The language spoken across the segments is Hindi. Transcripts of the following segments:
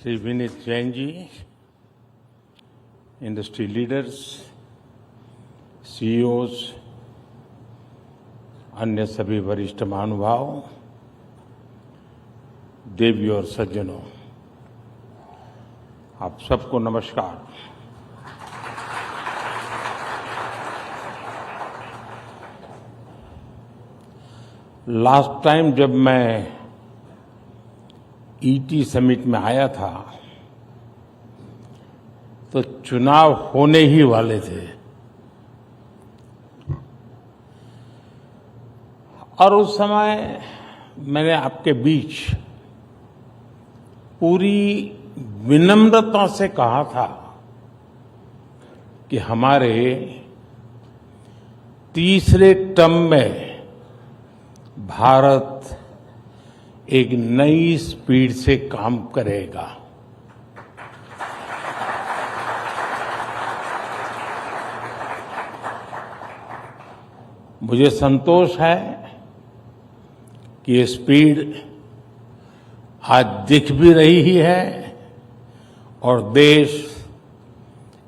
Shri Vineet Jain ji, industry leaders, CEOs, अन्य सभी वरिष्ठ महानुभाव, देवियों और सज्जनों, आप सबको नमस्कार। लास्ट टाइम जब मैं ईटी समिट में आया था तो चुनाव होने ही वाले थे और उस समय मैंने आपके बीच पूरी विनम्रता से कहा था कि हमारे तीसरे टर्म में भारत एक नई स्पीड से काम करेगा। मुझे संतोष है कि ये स्पीड आज दिख भी रही ही है और देश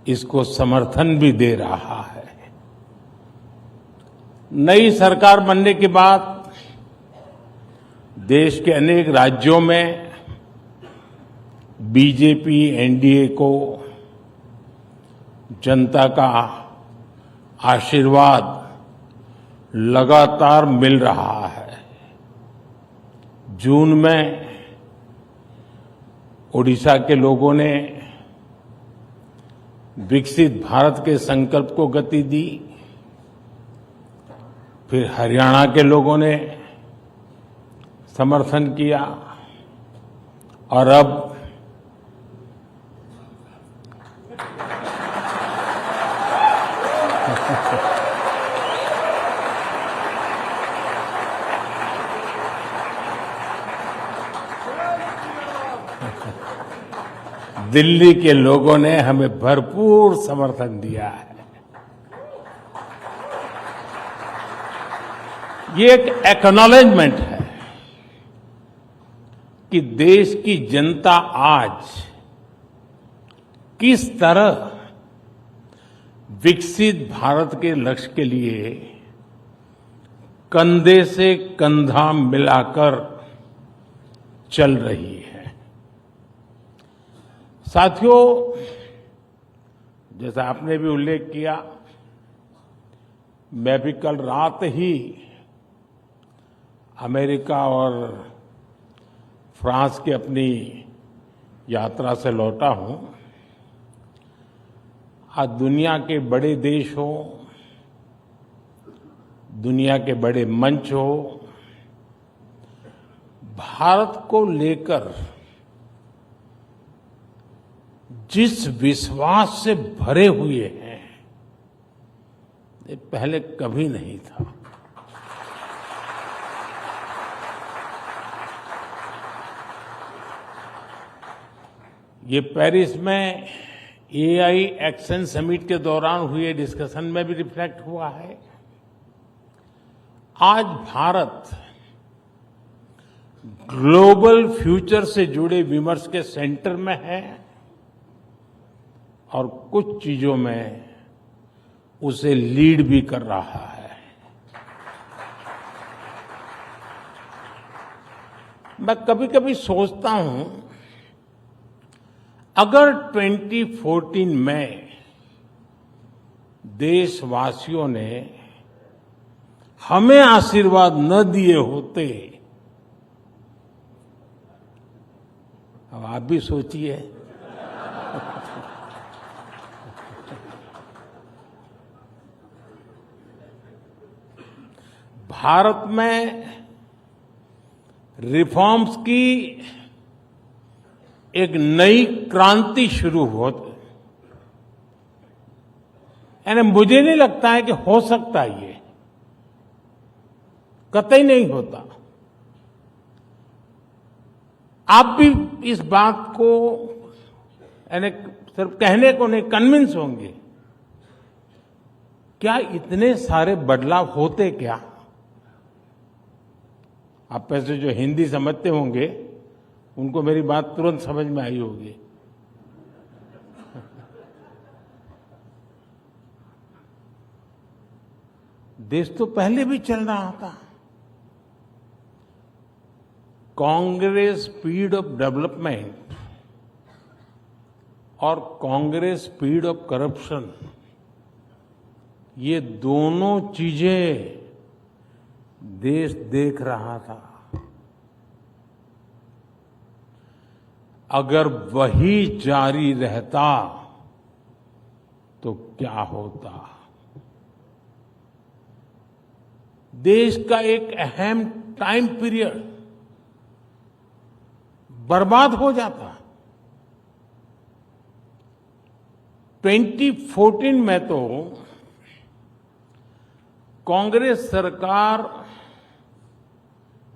इसको समर्थन भी दे रहा है। नई सरकार बनने के बाद देश के अनेक राज्यों में बीजेपी एनडीए को जनता का आशीर्वाद लगातार मिल रहा है। जून में ओडिशा के लोगों ने विकसित भारत के संकल्प को गति दी, फिर हरियाणा के लोगों ने समर्थन किया और अब दिल्ली के लोगों ने हमें भरपूर समर्थन दिया है। ये एक एक्नॉलेजमेंट है कि देश की जनता आज किस तरह विकसित भारत के लक्ष्य के लिए कंधे से कंधा मिलाकर चल रही है। साथियों, जैसा आपने भी उल्लेख किया, मैं भी कल रात ही अमेरिका और फ्रांस की अपनी यात्रा से लौटा हूं। आज दुनिया के बड़े देश हो, दुनिया के बड़े मंच हो, भारत को लेकर जिस विश्वास से भरे हुए हैं, ये पहले कभी नहीं था। ये पेरिस में एआई एक्शन समिट के दौरान हुए डिस्कशन में भी रिफ्लेक्ट हुआ है। आज भारत ग्लोबल फ्यूचर से जुड़े विमर्श के सेंटर में है और कुछ चीजों में उसे लीड भी कर रहा है। मैं कभी कभी सोचता हूं, अगर 2014 में देशवासियों ने हमें आशीर्वाद न दिए होते, अब आप भी सोचिए, भारत में रिफॉर्म्स की एक नई क्रांति शुरू होती, यानी मुझे नहीं लगता है कि हो सकता है, ये कतई नहीं होता। आप भी इस बात को यानी सिर्फ कहने को नहीं, कन्विंस होंगे। क्या इतने सारे बदलाव होते क्या? आप पैसे जो हिंदी समझते होंगे उनको मेरी बात तुरंत समझ में आई होगी। देश तो पहले भी चल रहा था। कांग्रेस स्पीड ऑफ डेवलपमेंट और कांग्रेस स्पीड ऑफ करप्शन, ये दोनों चीजें देश देख रहा था। अगर वही जारी रहता तो क्या होता। देश का एक अहम टाइम पीरियड बर्बाद हो जाता। 2014 में तो कांग्रेस सरकार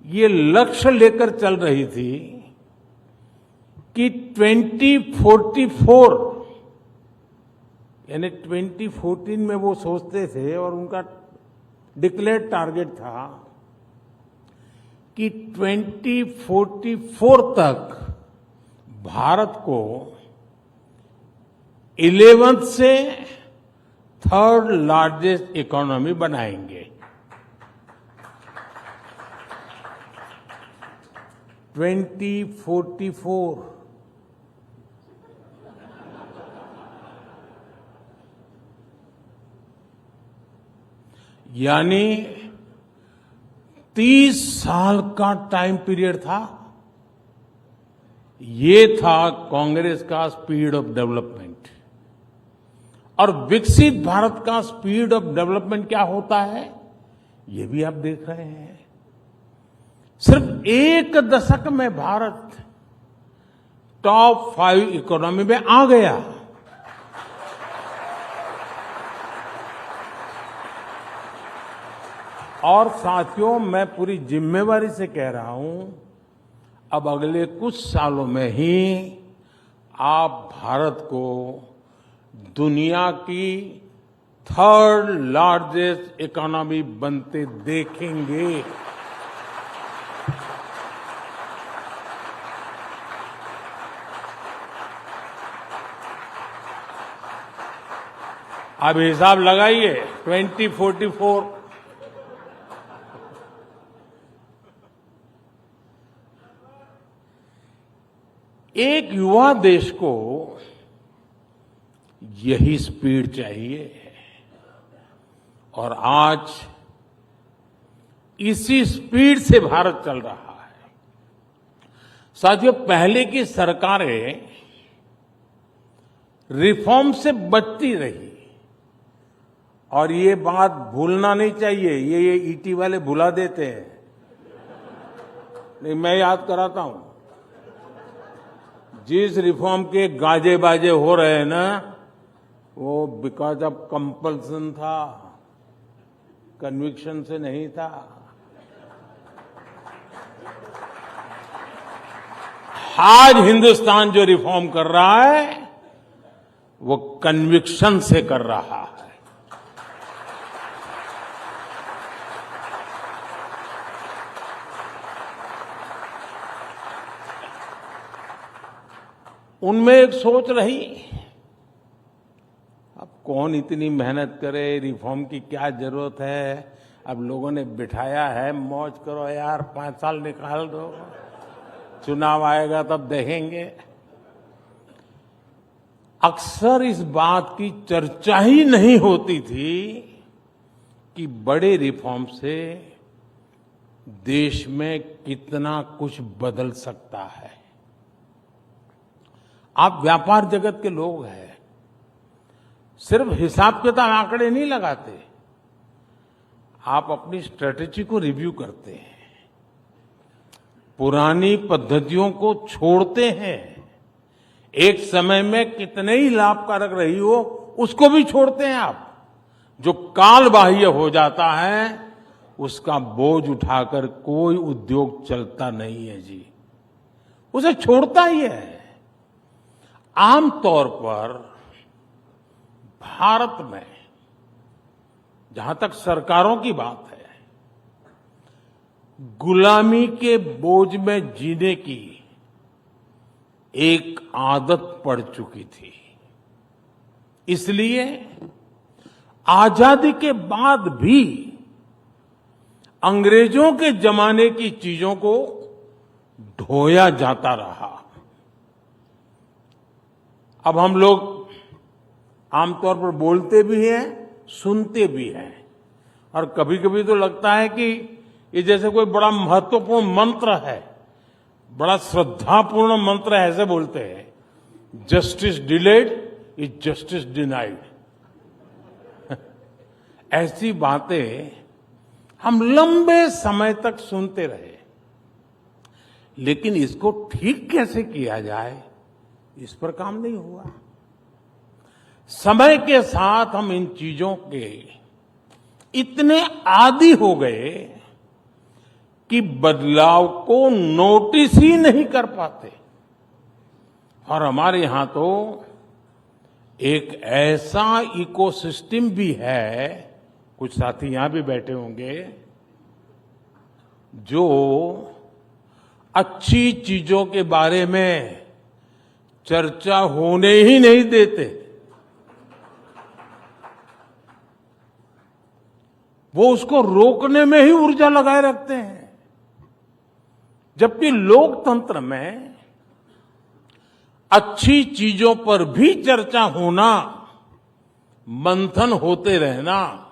ये लक्ष्य लेकर चल रही थी कि 2044 यानी 2014 में वो सोचते थे और उनका डिक्लेयर्ड टारगेट था कि 2044 तक भारत को 11th से 3rd लार्जेस्ट इकोनॉमी बनाएंगे। 2044 यानी 30 साल का टाइम पीरियड था। ये था कांग्रेस का स्पीड ऑफ डेवलपमेंट। और विकसित भारत का स्पीड ऑफ डेवलपमेंट क्या होता है, ये भी आप देख रहे हैं। सिर्फ एक दशक में भारत टॉप 5 इकोनॉमी में आ गया। और साथियों, मैं पूरी जिम्मेवारी से कह रहा हूं, अब अगले कुछ सालों में ही आप भारत को दुनिया की 3rd लार्जेस्ट इकोनॉमी बनते देखेंगे। अब हिसाब लगाइए, 2044 एक युवा देश को यही स्पीड चाहिए और आज इसी स्पीड से भारत चल रहा है। साथियों, पहले की सरकारें रिफॉर्म से बचती रही और ये बात भूलना नहीं चाहिए। ये ईटी वाले भुला देते हैं, नहीं मैं याद कराता हूं। जिस रिफॉर्म के गाजे बाजे हो रहे हैं ना, वो बिकॉज ऑफ कंपल्सन था, कन्विक्शन से नहीं था। आज हिंदुस्तान जो रिफॉर्म कर रहा है वो कन्विक्शन से कर रहा है। उनमें एक सोच रही, अब कौन इतनी मेहनत करे, रिफॉर्म की क्या जरूरत है, अब लोगों ने बिठाया है, मौज करो यार, 5 साल निकाल दो, चुनाव आएगा तब देखेंगे। अक्सर इस बात की चर्चा ही नहीं होती थी कि बड़े रिफॉर्म से देश में कितना कुछ बदल सकता है। आप व्यापार जगत के लोग हैं, सिर्फ हिसाब किताब आंकड़े नहीं लगाते, आप अपनी स्ट्रेटेजी को रिव्यू करते हैं, पुरानी पद्धतियों को छोड़ते हैं, एक समय में कितने ही लाभकारक रही हो उसको भी छोड़ते हैं आप। जो काल बाह्य हो जाता है उसका बोझ उठाकर कोई उद्योग चलता नहीं है जी, उसे छोड़ता ही है। आमतौर पर भारत में जहां तक सरकारों की बात है, गुलामी के बोझ में जीने की एक आदत पड़ चुकी थी। इसलिए आजादी के बाद भी अंग्रेजों के जमाने की चीजों को ढोया जाता रहा। अब हम लोग आमतौर पर बोलते भी हैं, सुनते भी हैं, और कभी कभी तो लगता है कि ये जैसे कोई बड़ा महत्वपूर्ण मंत्र है, बड़ा श्रद्धापूर्ण मंत्र है, ऐसे बोलते हैं, justice delayed is justice denied. ऐसी बातें हम लंबे समय तक सुनते रहे, लेकिन इसको ठीक कैसे किया जाए, इस पर काम नहीं हुआ। समय के साथ हम इन चीजों के इतने आदी हो गए कि बदलाव को नोटिस ही नहीं कर पाते। और हमारे यहां तो एक ऐसा इकोसिस्टम भी है, कुछ साथी यहां भी बैठे होंगे, जो अच्छी चीजों के बारे में चर्चा होने ही नहीं देते। वो उसको रोकने में ही ऊर्जा लगाए रखते हैं। जबकि लोकतंत्र में अच्छी चीजों पर भी चर्चा होना, मंथन होते रहना,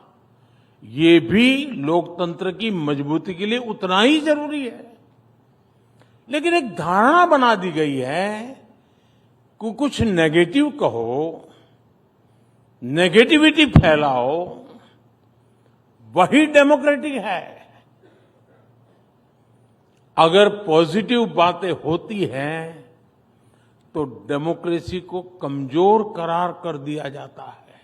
ये भी लोकतंत्र की मजबूती के लिए उतना ही जरूरी है। लेकिन एक धारणा बना दी गई है कि कुछ नेगेटिव कहो, नेगेटिविटी फैलाओ, वही डेमोक्रेटिक है। अगर पॉजिटिव बातें होती हैं तो डेमोक्रेसी को कमजोर करार कर दिया जाता है।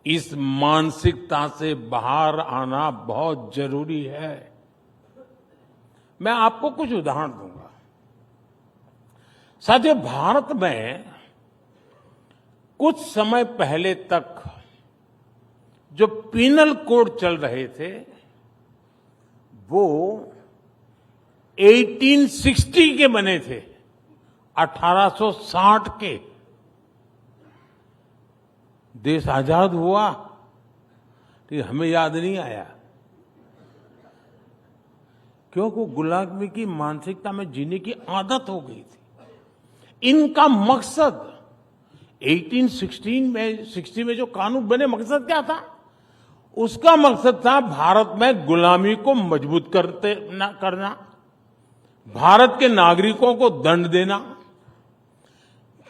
इस मानसिकता से बाहर आना बहुत जरूरी है। मैं आपको कुछ उदाहरण दूंगा। साथियों, भारत में कुछ समय पहले तक जो पीनल कोड चल रहे थे, वो 1860 के बने थे, 1860 के। देश आजाद हुआ, तो हमें याद नहीं आया, क्योंकि गुलामी की मानसिकता में जीने की आदत हो गई थी। इनका मकसद 1860 में जो कानून बने, मकसद क्या था? उसका मकसद था भारत में गुलामी को मजबूत करना, भारत के नागरिकों को दंड देना।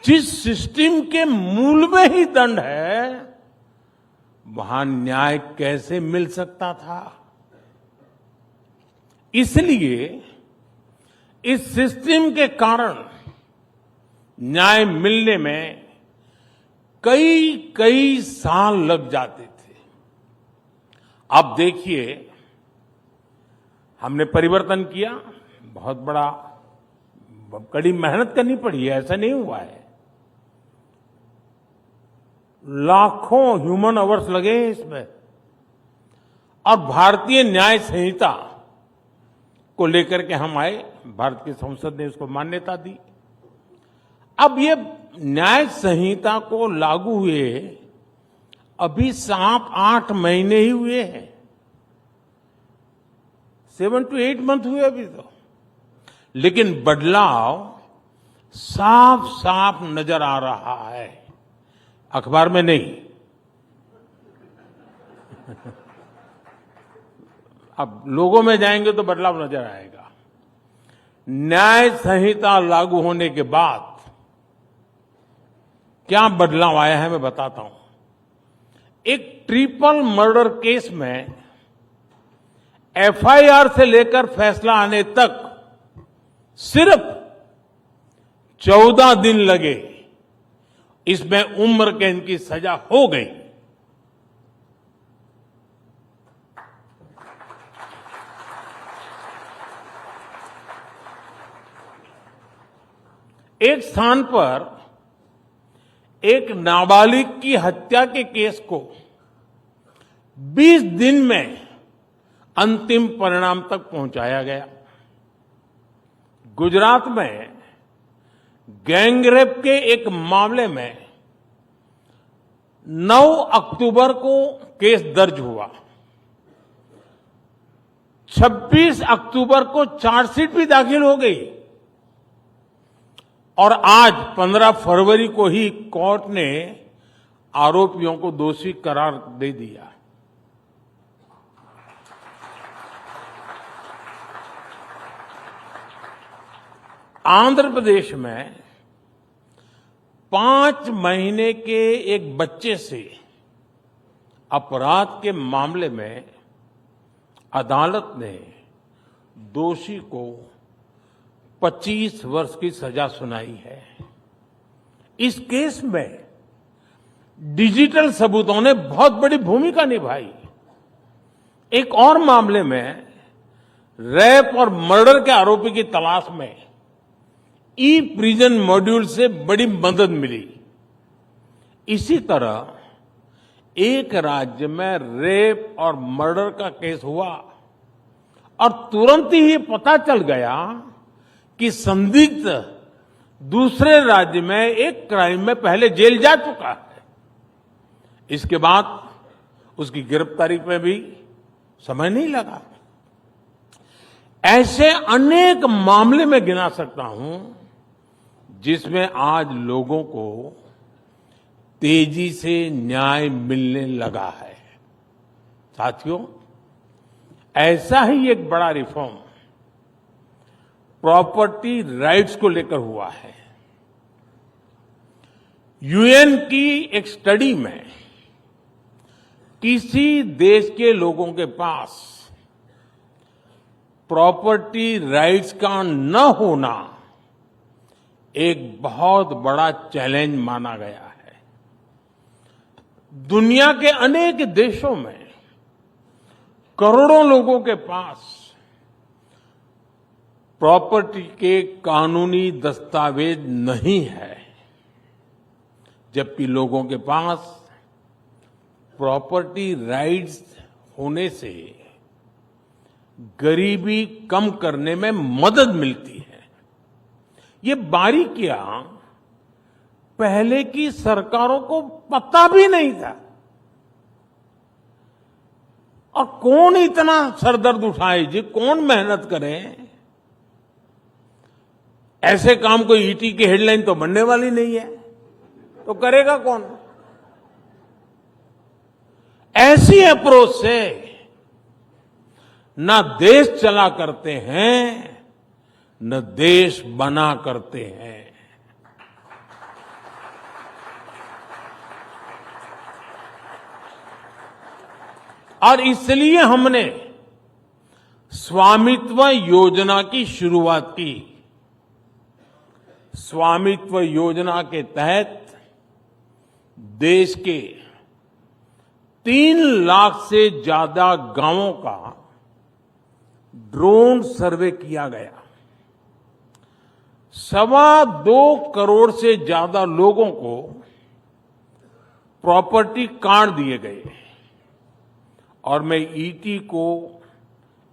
जिस सिस्टम के मूल में ही दंड है, वहां न्याय कैसे मिल सकता था? इसलिए इस सिस्टम के कारण न्याय मिलने में कई साल लग जाते थे। अब देखिए, हमने परिवर्तन किया, बहुत बड़ा कड़ी मेहनत करनी पड़ी है, ऐसा नहीं हुआ है। लाखों ह्यूमन आवर्स लगे हैं इसमें, और भारतीय न्याय संहिता को लेकर के हम आए, भारत की संसद ने उसको मान्यता दी। अब ये न्याय संहिता को लागू हुए अभी 7-8 महीने ही हुए हैं, 7 to 8 मंथ हुए अभी तो, लेकिन बदलाव साफ साफ नजर आ रहा है, अखबार में नहीं। अब लोगों में जाएंगे तो बदलाव नजर आएगा। न्याय संहिता लागू होने के बाद क्या बदलाव आया है, मैं बताता हूं। एक ट्रिपल मर्डर केस में एफआईआर से लेकर फैसला आने तक सिर्फ 14 दिन लगे। इसमें उम्र कैद की सजा हो गई। एक स्थान पर एक नाबालिग की हत्या के केस को 20 दिन में अंतिम परिणाम तक पहुंचाया गया। गुजरात में गैंगरेप के एक मामले में 9 अक्टूबर को केस दर्ज हुआ। 26 अक्टूबर को चार्जशीट भी दाखिल हो गई और आज 15 फरवरी को ही कोर्ट ने आरोपियों को दोषी करार दे दिया। आंध्र प्रदेश में 5 महीने के एक बच्चे से अपराध के मामले में अदालत ने दोषी को 25 वर्ष की सजा सुनाई है। इस केस में डिजिटल सबूतों ने बहुत बड़ी भूमिका निभाई। एक और मामले में रेप और मर्डर के आरोपी की तलाश में ई प्रिजन मॉड्यूल से बड़ी मदद मिली। इसी तरह एक राज्य में रेप और मर्डर का केस हुआ और तुरंत ही पता चल गया कि संदिग्ध दूसरे राज्य में एक क्राइम में पहले जेल जा चुका है। इसके बाद उसकी गिरफ्तारी पे भी समय नहीं लगा। ऐसे अनेक मामले में गिना सकता हूं जिसमें आज लोगों को तेजी से न्याय मिलने लगा है। साथियों, ऐसा ही एक बड़ा रिफॉर्म प्रॉपर्टी राइट्स को लेकर हुआ है। यूएन की एक स्टडी में किसी देश के लोगों के पास प्रॉपर्टी राइट्स का न होना एक बहुत बड़ा चैलेंज माना गया है। दुनिया के अनेक देशों में करोड़ों लोगों के पास प्रॉपर्टी के कानूनी दस्तावेज नहीं है, जबकि लोगों के पास प्रॉपर्टी राइट्स होने से गरीबी कम करने में मदद मिलती है। ये बारीकियां पहले की सरकारों को पता भी नहीं था। और कौन इतना सरदर्द उठाए जी, कौन मेहनत करे? ऐसे काम कोई ईटी की हेडलाइन तो बनने वाली नहीं है, तो करेगा कौन? ऐसी अप्रोच से न देश चला करते हैं, न देश बना करते हैं। और इसलिए हमने स्वामित्व योजना की शुरुआत की। स्वामित्व योजना के तहत देश के 3 लाख से ज्यादा गांवों का ड्रोन सर्वे किया गया। 2.25 करोड़ से ज्यादा लोगों को प्रॉपर्टी कार्ड दिए गए। और मैं ईटी को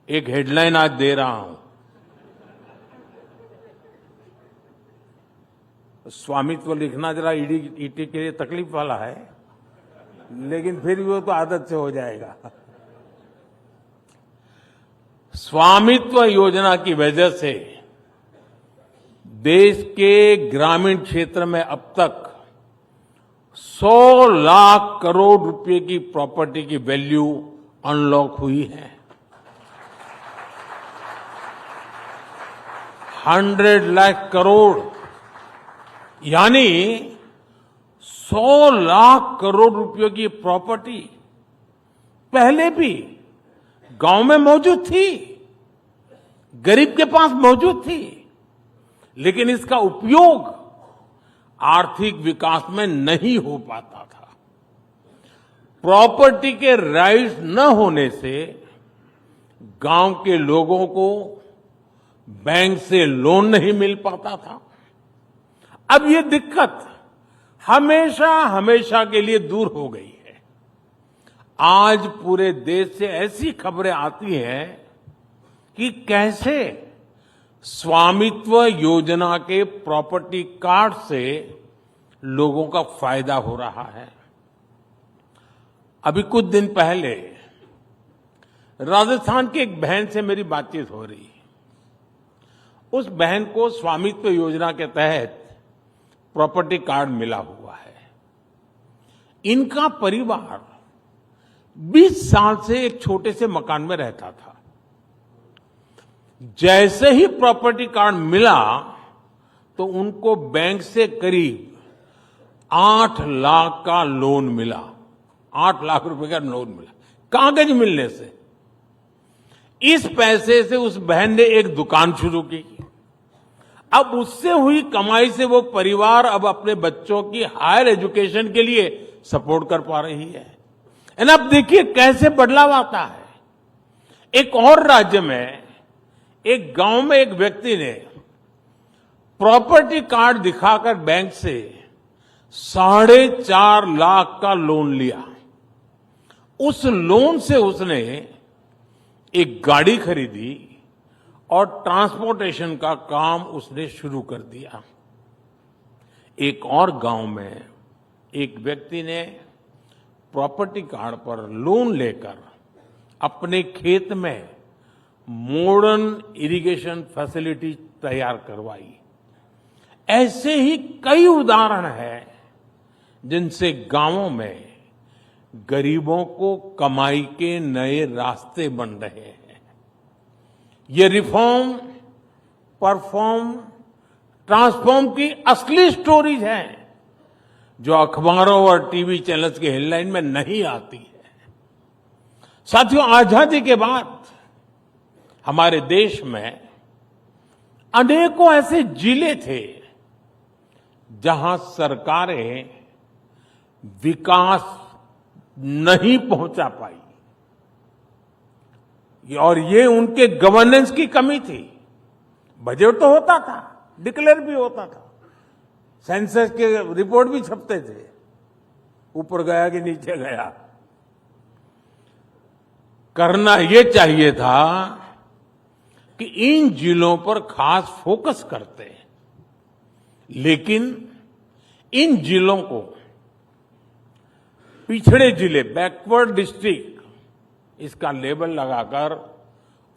एक हेडलाइन आज दे रहा हूं। स्वामित्व लिखना जरा ईटी के लिए तकलीफ वाला है, लेकिन फिर भी वो तो आदत से हो जाएगा। स्वामित्व योजना की वजह से देश के ग्रामीण क्षेत्र में अब तक 100 लाख करोड़ रुपए की प्रॉपर्टी की वैल्यू अनलॉक हुई है। 100 लाख करोड़ यानी 100 लाख करोड़ रुपयों की प्रॉपर्टी पहले भी गांव में मौजूद थी, गरीब के पास मौजूद थी, लेकिन इसका उपयोग आर्थिक विकास में नहीं हो पाता था। प्रॉपर्टी के राइट्स न होने से गांव के लोगों को बैंक से लोन नहीं मिल पाता था। अब ये दिक्कत हमेशा हमेशा के लिए दूर हो गई है। आज पूरे देश से ऐसी खबरें आती हैं कि कैसे स्वामित्व योजना के प्रॉपर्टी कार्ड से लोगों का फायदा हो रहा है। अभी कुछ दिन पहले राजस्थान की एक बहन से मेरी बातचीत हो रही। उस बहन को स्वामित्व योजना के तहत प्रॉपर्टी कार्ड मिला हुआ है। इनका परिवार 20 साल से एक छोटे से मकान में रहता था। जैसे ही प्रॉपर्टी कार्ड मिला तो उनको बैंक से करीब 8 लाख का लोन मिला। 8 लाख रुपए का लोन मिला कागज मिलने से। इस पैसे से उस बहन ने एक दुकान शुरू की। अब उससे हुई कमाई से वो परिवार अब अपने बच्चों की हायर एजुकेशन के लिए सपोर्ट कर पा रही है। एंड अब देखिए कैसे बदलाव आता है। एक और राज्य में एक गांव में एक व्यक्ति ने प्रॉपर्टी कार्ड दिखाकर बैंक से 4.5 लाख का लोन लिया। उस लोन से उसने एक गाड़ी खरीदी और ट्रांसपोर्टेशन का काम उसने शुरू कर दिया। एक और गांव में एक व्यक्ति ने प्रॉपर्टी कार्ड पर लोन लेकर अपने खेत में मॉडर्न इरिगेशन फैसिलिटी तैयार करवाई। ऐसे ही कई उदाहरण हैं जिनसे गांवों में गरीबों को कमाई के नए रास्ते बन रहे हैं। ये रिफॉर्म, परफॉर्म, ट्रांसफॉर्म की असली स्टोरीज हैं जो अखबारों और टीवी चैनल्स के हेडलाइन में नहीं आती है। साथियों, आजादी के बाद हमारे देश में अनेकों ऐसे जिले थे जहां सरकारें विकास नहीं पहुंचा पाई और ये उनके गवर्नेंस की कमी थी। बजट तो होता था, डिक्लेयर भी होता था, सेंसस के रिपोर्ट भी छपते थे, ऊपर गया कि नीचे गया। करना ये चाहिए था कि इन जिलों पर खास फोकस करते, लेकिन इन जिलों को पिछड़े जिले, बैकवर्ड डिस्ट्रिक्ट, इसका लेबल लगाकर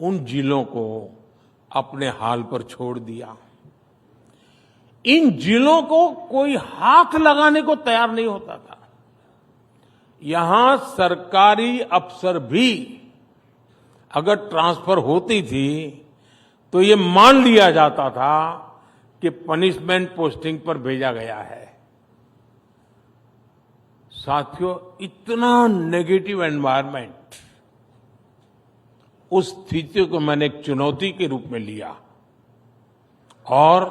उन जिलों को अपने हाल पर छोड़ दिया। इन जिलों को कोई हाथ लगाने को तैयार नहीं होता था। यहां सरकारी अफसर भी अगर ट्रांसफर होती थी तो ये मान लिया जाता था कि पनिशमेंट पोस्टिंग पर भेजा गया है। साथियों, इतना नेगेटिव एनवायरनमेंट, उस स्थिति को मैंने एक चुनौती के रूप में लिया और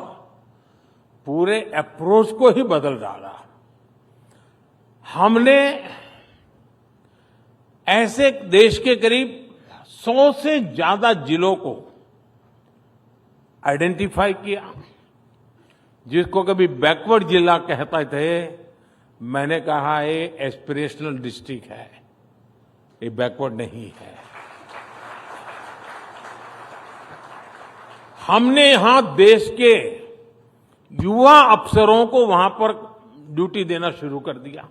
पूरे अप्रोच को ही बदल डाला। हमने ऐसे देश के करीब 100 से ज्यादा जिलों को आइडेंटिफाई किया, जिसको कभी बैकवर्ड जिला कहते थे। मैंने कहा ये एस्पिरेशनल डिस्ट्रिक्ट है, ये बैकवर्ड नहीं है। हमने यहां देश के युवा अफसरों को वहां पर ड्यूटी देना शुरू कर दिया।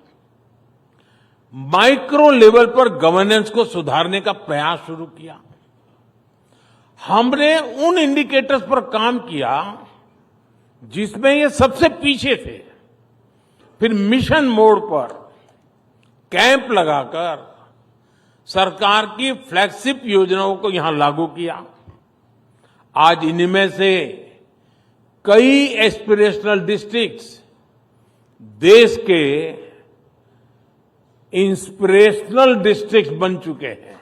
माइक्रो लेवल पर गवर्नेंस को सुधारने का प्रयास शुरू किया। हमने उन इंडिकेटर्स पर काम किया जिसमें ये सबसे पीछे थे। फिर मिशन मोड पर कैंप लगाकर सरकार की फ्लैगशिप योजनाओं को यहां लागू किया। आज इनमें से कई एस्पिरेशनल डिस्ट्रिक्ट्स देश के इंस्पिरेशनल डिस्ट्रिक्ट्स बन चुके हैं।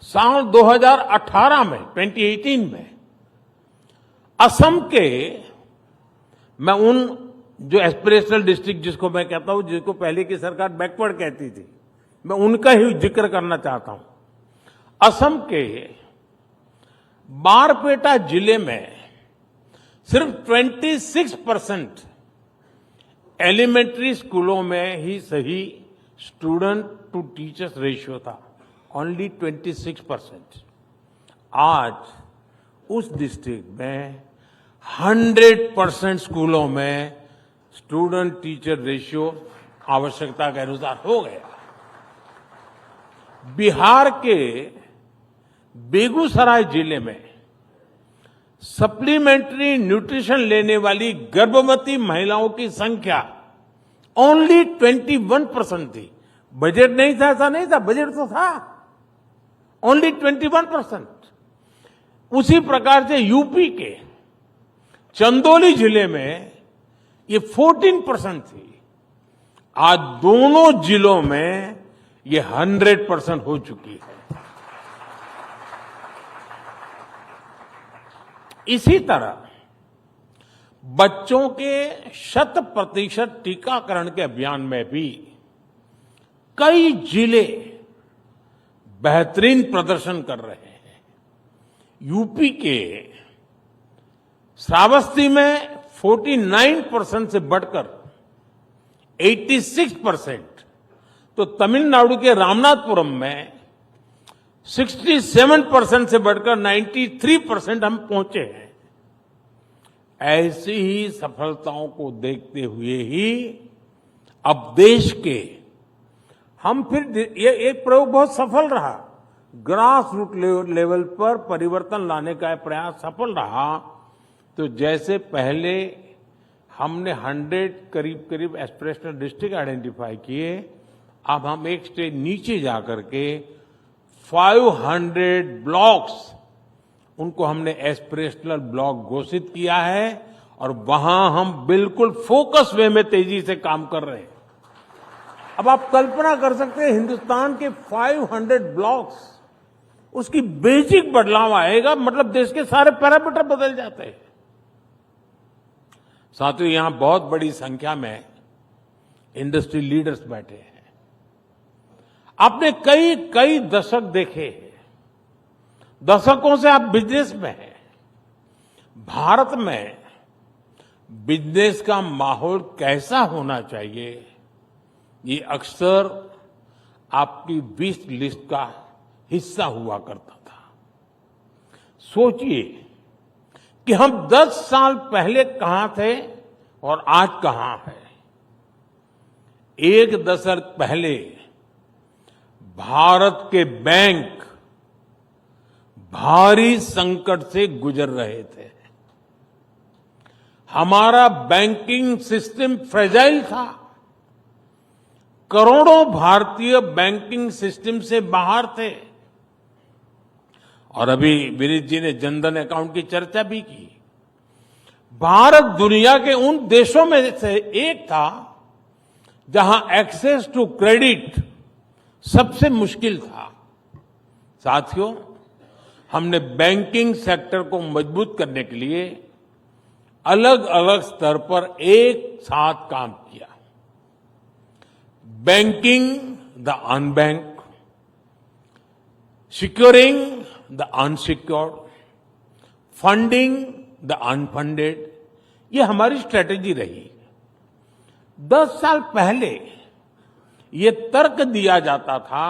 साल 2018 में, 2018 में असम के, मैं उन जो एस्पिरेशनल डिस्ट्रिक्ट जिसको मैं कहता हूं, जिसको पहले की सरकार बैकवर्ड कहती थी, मैं उनका ही जिक्र करना चाहता हूं। असम के बारपेटा जिले में सिर्फ 26% एलिमेंट्री स्कूलों में ही सही स्टूडेंट टू टीचर्स रेशियो था, ओनली 26%। आज उस डिस्ट्रिक्ट में 100% स्कूलों में स्टूडेंट टीचर रेशियो आवश्यकता के अनुसार हो गया। बिहार के बेगूसराय जिले में सप्लीमेंट्री न्यूट्रिशन लेने वाली गर्भवती महिलाओं की संख्या ओनली 21% थी। बजट नहीं था, ऐसा नहीं था, बजट तो था, ओनली 21%। उसी प्रकार से यूपी के चंदौली जिले में ये 14% थी। आज दोनों जिलों में ये 100% हो चुकी है। इसी तरह बच्चों के 100% टीकाकरण के अभियान में भी कई जिले बेहतरीन प्रदर्शन कर रहे हैं। यूपी के श्रावस्ती में 49% से बढ़कर 86%, तो तमिलनाडु के रामनाथपुरम में 67% से बढ़कर 93% हम पहुंचे हैं। ऐसी ही सफलताओं को देखते हुए ही अब देश के हम फिर ये एक प्रयोग बहुत सफल रहा, ग्रास रूट लेवल पर परिवर्तन लाने का प्रयास सफल रहा। तो जैसे पहले हमने 100 करीब एस्पिरेशनल डिस्ट्रिक्ट आइडेंटिफाई किए, अब हम एक स्टेज नीचे जाकर के 500 ब्लॉक्स उनको हमने एस्पिरेशनल ब्लॉक घोषित किया है और वहां हम बिल्कुल फोकस वे में तेजी से काम कर रहे हैं। अब आप कल्पना कर सकते हैं हिंदुस्तान के 500 ब्लॉक्स, उसकी बेसिक बदलाव आएगा, मतलब देश के सारे पैरामीटर बदल जाते हैं। साथियों, यहां बहुत बड़ी संख्या में इंडस्ट्री लीडर्स बैठे हैं। आपने कई दशक देखे हैं, दशकों से आप बिजनेस में हैं। भारत में बिजनेस का माहौल कैसा होना चाहिए, ये अक्सर आपकी विश लिस्ट का हिस्सा हुआ करता था। सोचिए कि हम 10 साल पहले कहां थे और आज कहां हैं। एक दशक पहले भारत के बैंक भारी संकट से गुजर रहे थे। हमारा बैंकिंग सिस्टम फ्रेजाइल था। करोड़ों भारतीय बैंकिंग सिस्टम से बाहर थे। और अभी विनीत जी ने जनधन अकाउंट की चर्चा भी की। भारत दुनिया के उन देशों में से एक था जहां एक्सेस टू क्रेडिट सबसे मुश्किल था। साथियों, हमने बैंकिंग सेक्टर को मजबूत करने के लिए अलग अलग स्तर पर एक साथ काम किया। Banking the unbank, securing the unsecured, funding the unfunded, ये हमारी स्ट्रेटेजी रही। 10 साल पहले ये तर्क दिया जाता था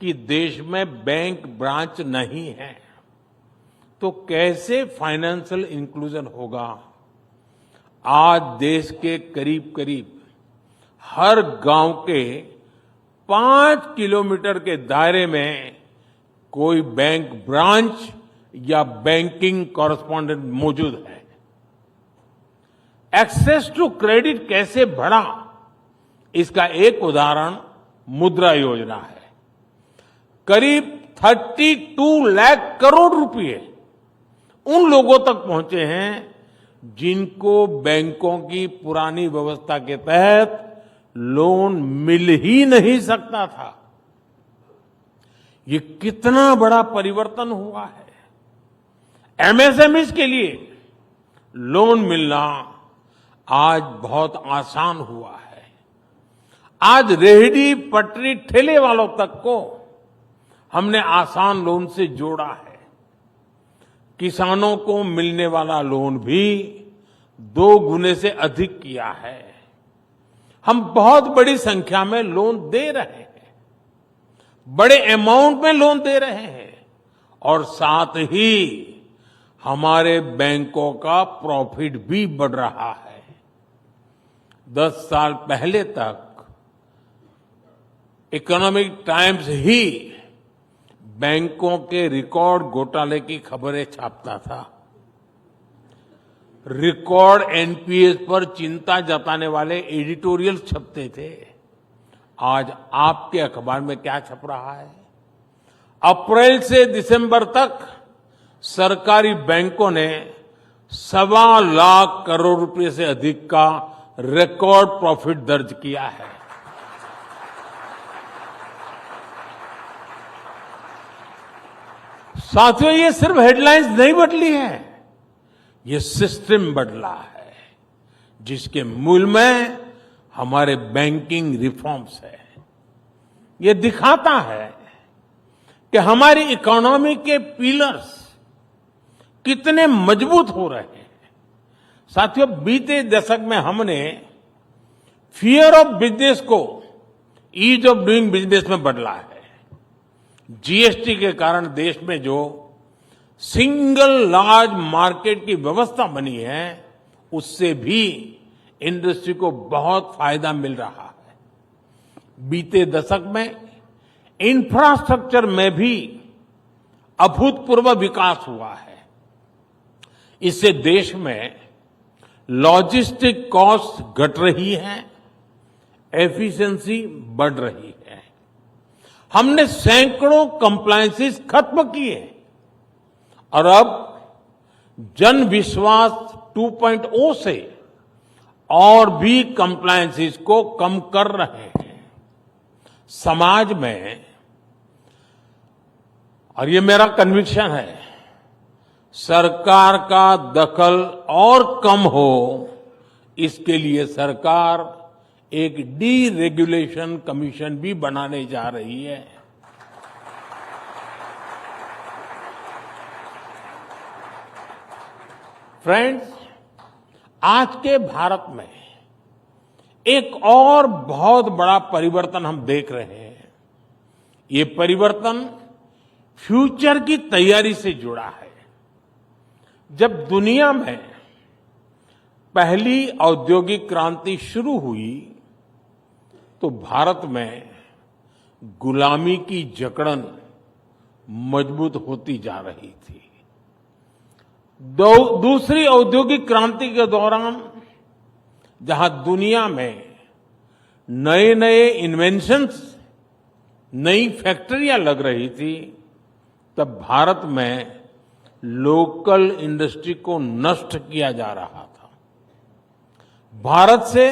कि देश में बैंक ब्रांच नहीं है, तो कैसे फाइनेंशियल इंक्लूजन होगा। आज देश के करीब हर गांव के 5 किलोमीटर के दायरे में कोई बैंक ब्रांच या बैंकिंग कॉरेस्पॉन्डेंट मौजूद है। एक्सेस टू क्रेडिट कैसे बढ़ा, इसका एक उदाहरण मुद्रा योजना है। करीब 32 लाख करोड़ रुपए उन लोगों तक पहुंचे हैं जिनको बैंकों की पुरानी व्यवस्था के तहत लोन मिल ही नहीं सकता था। ये कितना बड़ा परिवर्तन हुआ है। एमएसएमईज के लिए लोन मिलना आज बहुत आसान हुआ है। आज रेहड़ी पटरी ठेले वालों तक को हमने आसान लोन से जोड़ा है। किसानों को मिलने वाला लोन भी 2 गुने से अधिक किया है। हम बहुत बड़ी संख्या में लोन दे रहे हैं, बड़े अमाउंट में लोन दे रहे हैं और साथ ही हमारे बैंकों का प्रॉफिट भी बढ़ रहा है। 10 साल पहले तक इकोनॉमिक टाइम्स ही बैंकों के रिकॉर्ड घोटाले की खबरें छापता था। रिकॉर्ड एनपीएस पर चिंता जताने वाले एडिटोरियल छपते थे। आज आपके अखबार में क्या छप रहा है? अप्रैल से दिसंबर तक सरकारी बैंकों ने 1.25 लाख करोड़ रुपए से अधिक का रिकॉर्ड प्रॉफिट दर्ज किया है। साथियों, ये सिर्फ हेडलाइंस नहीं बदली है, ये सिस्टम बदला है, जिसके मूल में हमारे बैंकिंग रिफॉर्म्स है। ये दिखाता है कि हमारी इकोनॉमी के पिलर्स कितने मजबूत हो रहे हैं। साथियों, बीते दशक में हमने फियर ऑफ बिजनेस को ईज ऑफ डूइंग बिजनेस में बदला है। जीएसटी के कारण देश में जो सिंगल लार्ज मार्केट की व्यवस्था बनी है, उससे भी इंडस्ट्री को बहुत फायदा मिल रहा है। बीते दशक में इंफ्रास्ट्रक्चर में भी अभूतपूर्व विकास हुआ है। इससे देश में लॉजिस्टिक कॉस्ट घट रही है, एफिशिएंसी बढ़ रही है। हमने सैकड़ों कंप्लायंसेस खत्म किए और अब जन विश्वास 2.0 से और भी कंप्लायंसेस को कम कर रहे हैं। समाज में, और ये मेरा कन्विक्शन है, सरकार का दखल और कम हो, इसके लिए सरकार एक डीरेगुलेशन कमीशन भी बनाने जा रही है। फ्रेंड्स, आज के भारत में एक और बहुत बड़ा परिवर्तन हम देख रहे हैं। ये परिवर्तन फ्यूचर की तैयारी से जुड़ा है। जब दुनिया में पहली औद्योगिक क्रांति शुरू हुई, तो भारत में गुलामी की जकड़न मजबूत होती जा रही थी। दूसरी औद्योगिक क्रांति के दौरान जहां दुनिया में नए नए इन्वेंशंस, नई फैक्ट्रियां लग रही थी, तब भारत में लोकल इंडस्ट्री को नष्ट किया जा रहा था। भारत से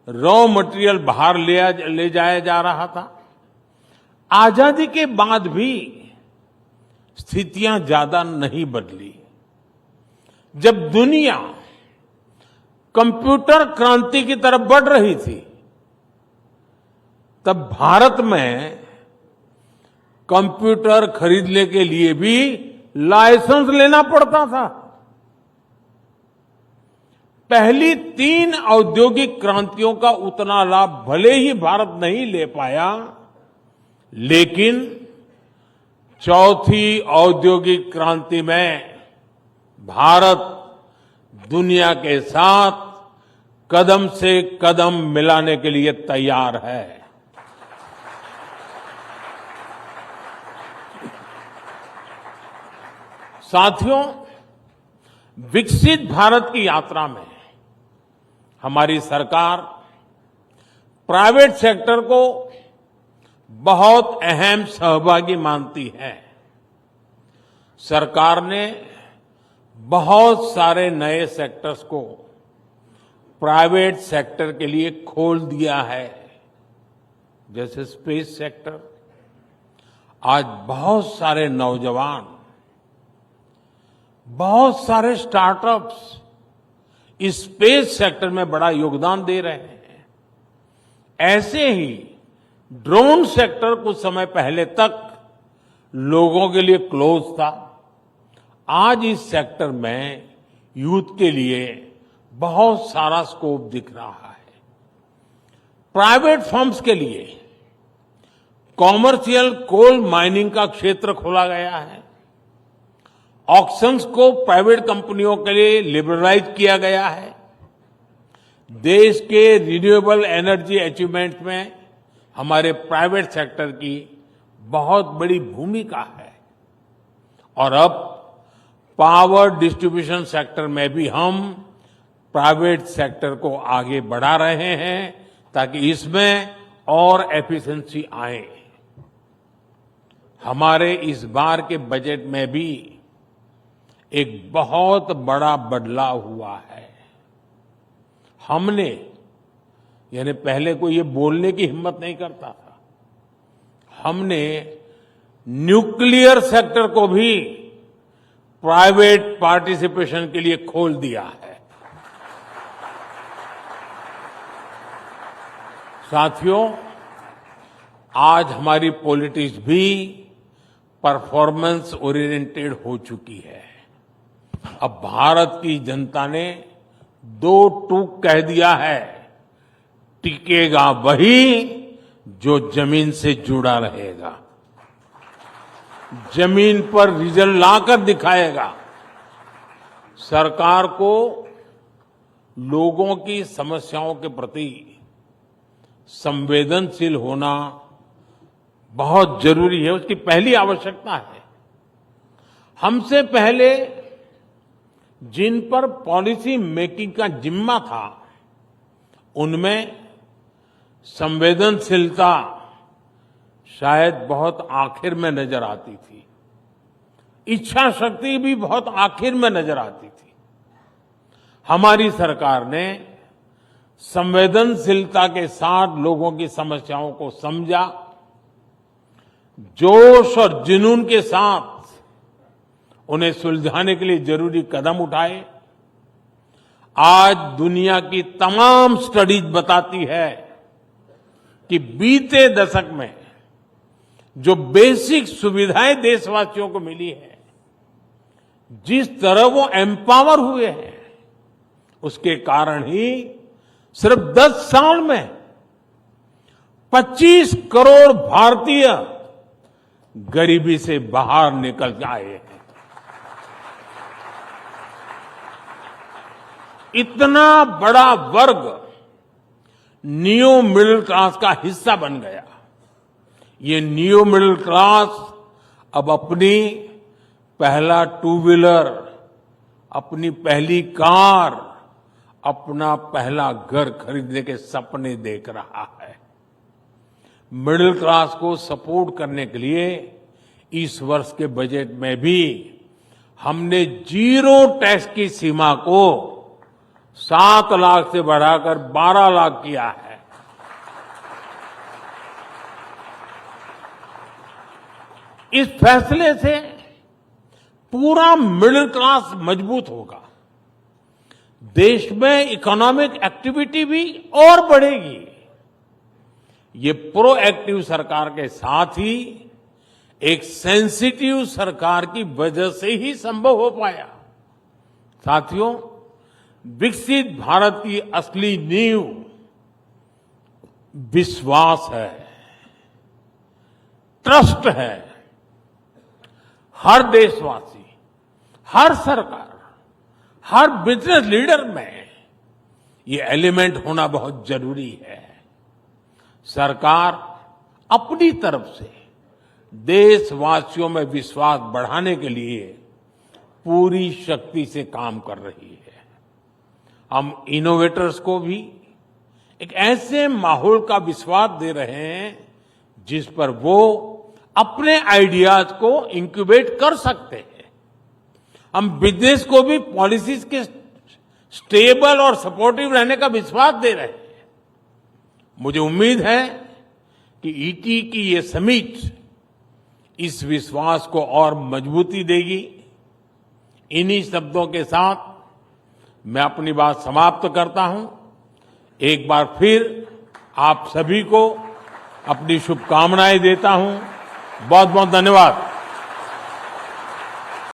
रॉ मटेरियल बाहर ले जाया जा रहा था। आजादी के बाद भी स्थितियां ज्यादा नहीं बदली। जब दुनिया कंप्यूटर क्रांति की तरफ बढ़ रही थी, तब भारत में कंप्यूटर खरीदने के लिए भी लाइसेंस लेना पड़ता था। पहली 3 औद्योगिक क्रांतियों का उतना लाभ भले ही भारत नहीं ले पाया, लेकिन चौथी औद्योगिक क्रांति में भारत दुनिया के साथ कदम से कदम मिलाने के लिए तैयार है। साथियों, विकसित भारत की यात्रा में हमारी सरकार प्राइवेट सेक्टर को बहुत अहम सहभागी मानती है। सरकार ने बहुत सारे नए सेक्टर्स को प्राइवेट सेक्टर के लिए खोल दिया है, जैसे स्पेस सेक्टर। आज बहुत सारे नौजवान, बहुत सारे स्टार्टअप्स इस स्पेस सेक्टर में बड़ा योगदान दे रहे हैं। ऐसे ही ड्रोन सेक्टर कुछ समय पहले तक लोगों के लिए क्लोज था। आज इस सेक्टर में यूथ के लिए बहुत सारा स्कोप दिख रहा है। प्राइवेट फर्म्स के लिए कॉमर्शियल कोल माइनिंग का क्षेत्र खोला गया है। ऑक्शंस को प्राइवेट कंपनियों के लिए लिबरलाइज किया गया है। देश के रिन्यूएबल एनर्जी अचीवमेंट में हमारे प्राइवेट सेक्टर की बहुत बड़ी भूमिका है और अब पावर डिस्ट्रीब्यूशन सेक्टर में भी हम प्राइवेट सेक्टर को आगे बढ़ा रहे हैं ताकि इसमें और एफिशिएंसी आए। हमारे इस बार के बजट में भी एक बहुत बड़ा बदलाव हुआ है। हमने यानी पहले कोई ये बोलने की हिम्मत नहीं करता था, हमने न्यूक्लियर सेक्टर को भी प्राइवेट पार्टिसिपेशन के लिए खोल दिया है। साथियों, आज हमारी पॉलिटिक्स भी परफॉर्मेंस ओरिएंटेड हो चुकी है। अब भारत की जनता ने दो टूक कह दिया है, टिकेगा वही जो जमीन से जुड़ा रहेगा, जमीन पर रिजल्ट लाकर दिखाएगा। सरकार को लोगों की समस्याओं के प्रति संवेदनशील होना बहुत जरूरी है, उसकी पहली आवश्यकता है। हमसे पहले जिन पर पॉलिसी मेकिंग का जिम्मा था, उनमें संवेदनशीलता शायद बहुत आखिर में नजर आती थी, इच्छा शक्ति भी बहुत आखिर में नजर आती थी। हमारी सरकार ने संवेदनशीलता के साथ लोगों की समस्याओं को समझा, जोश और जुनून के साथ उन्हें सुलझाने के लिए जरूरी कदम उठाए। आज दुनिया की तमाम स्टडीज बताती है कि बीते दशक में जो बेसिक सुविधाएं देशवासियों को मिली है, जिस तरह वो एम्पावर हुए हैं, उसके कारण ही सिर्फ 10 साल में 25 करोड़ भारतीय गरीबी से बाहर निकल आए हैं। इतना बड़ा वर्ग न्यू मिडिल क्लास का हिस्सा बन गया। ये न्यू मिडिल क्लास अब अपनी पहला टू व्हीलर, अपनी पहली कार, अपना पहला घर खरीदने के सपने देख रहा है। मिडिल क्लास को सपोर्ट करने के लिए इस वर्ष के बजट में भी हमने जीरो टैक्स की सीमा को 7 लाख से बढ़ाकर 12 लाख किया है। इस फैसले से पूरा मिडिल क्लास मजबूत होगा, देश में इकोनॉमिक एक्टिविटी भी और बढ़ेगी। ये प्रोएक्टिव सरकार के साथ ही एक सेंसिटिव सरकार की वजह से ही संभव हो पाया। साथियों, विकसित भारत की असली नींव विश्वास है, ट्रस्ट है। हर देशवासी, हर सरकार, हर बिजनेस लीडर में ये एलिमेंट होना बहुत जरूरी है। सरकार अपनी तरफ से देशवासियों में विश्वास बढ़ाने के लिए पूरी शक्ति से काम कर रही है। हम इनोवेटर्स को भी एक ऐसे माहौल का विश्वास दे रहे हैं जिस पर वो अपने आइडियाज को इंक्यूबेट कर सकते हैं। हम बिजनेस को भी पॉलिसीज के स्टेबल और सपोर्टिव रहने का विश्वास दे रहे हैं। मुझे उम्मीद है कि ईटी की ये समिट इस विश्वास को और मजबूती देगी। इन्हीं शब्दों के साथ मैं अपनी बात समाप्त करता हूं। एक बार फिर आप सभी को अपनी शुभकामनाएं देता हूं। बहुत बहुत धन्यवाद।